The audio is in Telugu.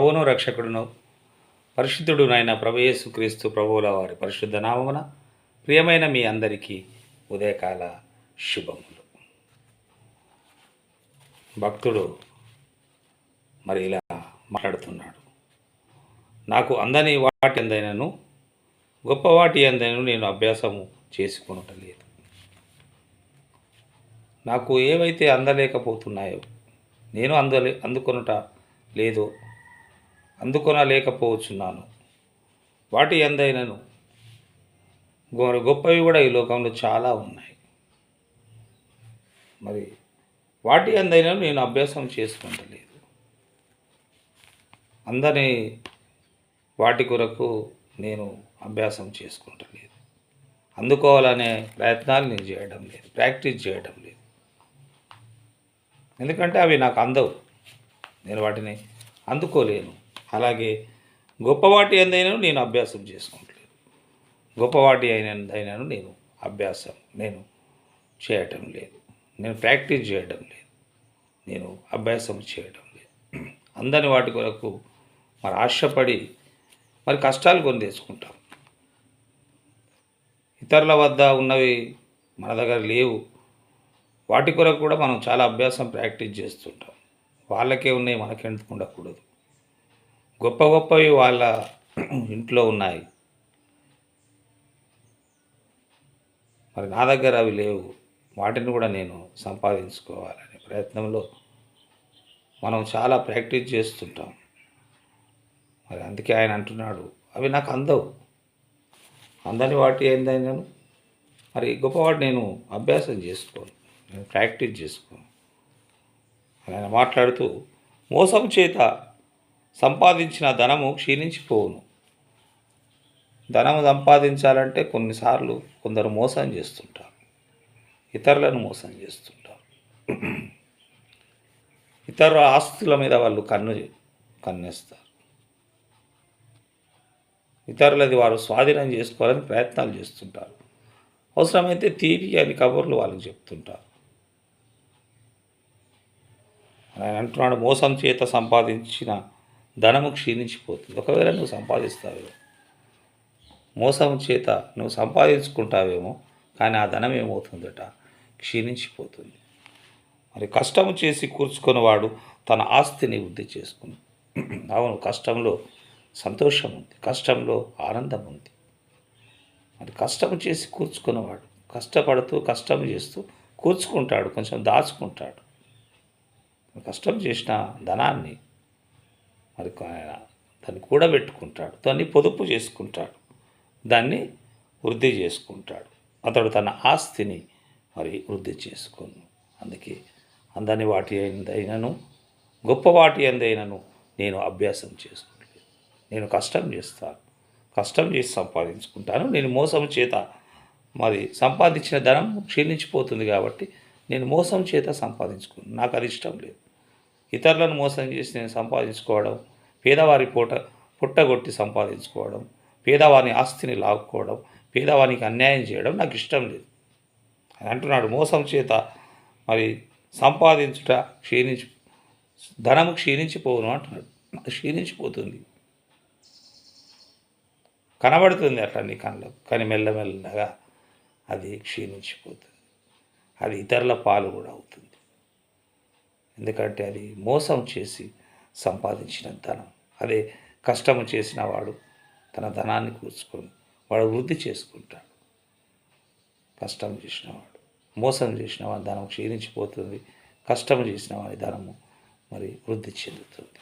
ప్రభువును రక్షకుడును పరిశుద్ధుడునైన ప్రభు యేసుక్రీస్తు ప్రభువుల వారి పరిశుద్ధ నామమున ప్రియమైన మీ అందరికీ ఉదయకాల శుభములు. భక్తుడు మరి ఇలా మాట్లాడుతున్నాడు, నాకు అందని వాటి అందైనను గొప్ప వాటి అందైనను నేను అభ్యాసము చేసుకొనటలేదు. నాకు ఏవైతే అందలేకపోతున్నాయో, నేను అందుకొనుట లేదో, అందుకొనలేకపోవచ్చున్నాను. వాటి అందైనను గొప్పవి కూడా ఈ లోకంలో చాలా ఉన్నాయి. మరి వాటి అందైనను నేను అభ్యాసం చేసుకుంటలేదు. అందని వాటి కొరకు నేను అభ్యాసం చేసుకుంటలేదు. అందుకోవాలనే ప్రయత్నాలు నేను చేయడం లేదు, ప్రాక్టీస్ చేయడం లేదు. ఎందుకంటే అవి నాకు అందవు, నేను వాటిని అందుకోలేను. అలాగే గొప్పవాటి ఎందైనా నేను అభ్యాసం చేసుకుంటలేదు. గొప్పవాటి అయినను నేను చేయటం లేదు, నేను ప్రాక్టీస్ చేయడం లేదు, నేను అభ్యాసం చేయడం లేదు. అందని వాటి కొరకు మరి ఆశపడి మరి కష్టాలు కొని తెచ్చుకుంటాం. ఇతరుల వద్ద ఉన్నవి మన దగ్గర లేవు, వాటి కొరకు కూడా మనం చాలా అభ్యాసం ప్రాక్టీస్ చేస్తుంటాం. వాళ్ళకే ఉన్నాయి, మనకెందుకు ఉండకూడదు. గొప్ప గొప్పవి వాళ్ళ ఇంట్లో ఉన్నాయి, మరి నా దగ్గర అవి లేవు. వాటిని కూడా నేను సంపాదించుకోవాలనే ప్రయత్నంలో మనం చాలా ప్రాక్టీస్ చేస్తుంటాం. మరి అందుకే ఆయన అంటున్నాడు, అవి నాకు అందవు. అందని వాటి ఏందైనాను మరి గొప్పవాటి నేను అభ్యాసం చేసుకోను, నేను ప్రాక్టీస్ చేసుకోను. ఆయన మాట్లాడుతూ, మోసం చేత సంపాదించిన ధనము క్షీణించిపోవును. ధనము సంపాదించాలంటే కొన్నిసార్లు కొందరు మోసం చేస్తుంటారు, ఇతరులను మోసం చేస్తుంటారు. ఇతరుల ఆస్తుల మీద వాళ్ళు కన్నేస్తారు. ఇతరులది వారు స్వాధీనం చేసుకోవాలని ప్రయత్నాలు చేస్తుంటారు. అవసరమైతే తీపి అని కబుర్లు వాళ్ళకి చెప్తుంటారు. ఆయన అంటున్నాడు, మోసం చేత సంపాదించిన ధనము క్షీణించిపోతుంది. ఒకవేళ నువ్వు సంపాదిస్తావేమో, మోసం చేత నువ్వు సంపాదించుకుంటావేమో, కానీ ఆ ధనం ఏమవుతుందట, క్షీణించిపోతుంది. మరి కష్టము చేసి కూర్చుకున్నవాడు తన ఆస్తిని వృద్ధి చేసుకుని. అవును, కష్టంలో సంతోషం ఉంది, కష్టంలో ఆనందం ఉంది. మరి కష్టం చేసి కూర్చుకున్నవాడు కష్టపడుతూ కష్టం చేస్తూ కూర్చుకుంటాడు, కొంచెం దాచుకుంటాడు. కష్టం చేసిన ధనాన్ని మరి దాన్ని కూడబెట్టుకుంటాడు, దాన్ని పొదుపు చేసుకుంటాడు, దాన్ని వృద్ధి చేసుకుంటాడు. అతడు తన ఆస్తిని మరి వృద్ధి చేసుకోను. అందుకే అందని వాటి అయినను గొప్ప వాటి అందైనను నేను అభ్యాసం చేసుకోలేదు. నేను కష్టం చేస్తాను, కష్టం చేసి సంపాదించుకుంటాను. నేను మోసం చేత మరి సంపాదించిన ధనం క్షీణించిపోతుంది కాబట్టి నేను మోసం చేత సంపాదించుకున్నాను. నాకు అది ఇష్టం లేదు. ఇతరులను మోసం చేసి నేను సంపాదించుకోవడం, పేదవారి పుట్టగొట్టి సంపాదించుకోవడం, పేదవాని ఆస్తిని లాక్కోవడం, పేదవానికి అన్యాయం చేయడం నాకు ఇష్టం లేదు. అని అంటున్నాడు, మోసం చేత మరి సంపాదించుట ధనము క్షీణించిపోవును అంటున్నాడు. క్షీణించిపోతుంది, కనబడుతుంది అట్లా నీ కళ్ళకు, కానీ మెల్లమెల్లగా అది క్షీణించిపోతుంది. అది ఇతరుల పాలు కూడా అవుతుంది. ఎందుకంటే అది మోసం చేసి సంపాదించిన ధనం. అదే కష్టము చేసిన వాడు తన ధనాన్ని కూర్చుకొని వాడు వృద్ధి చేసుకుంటాడు. కష్టం చేసినవాడు, మోసం చేసిన వాడి ధనం క్షీణించిపోతుంది, కష్టం చేసిన వాడి ధనము మరి వృద్ధి చెందుతుంది.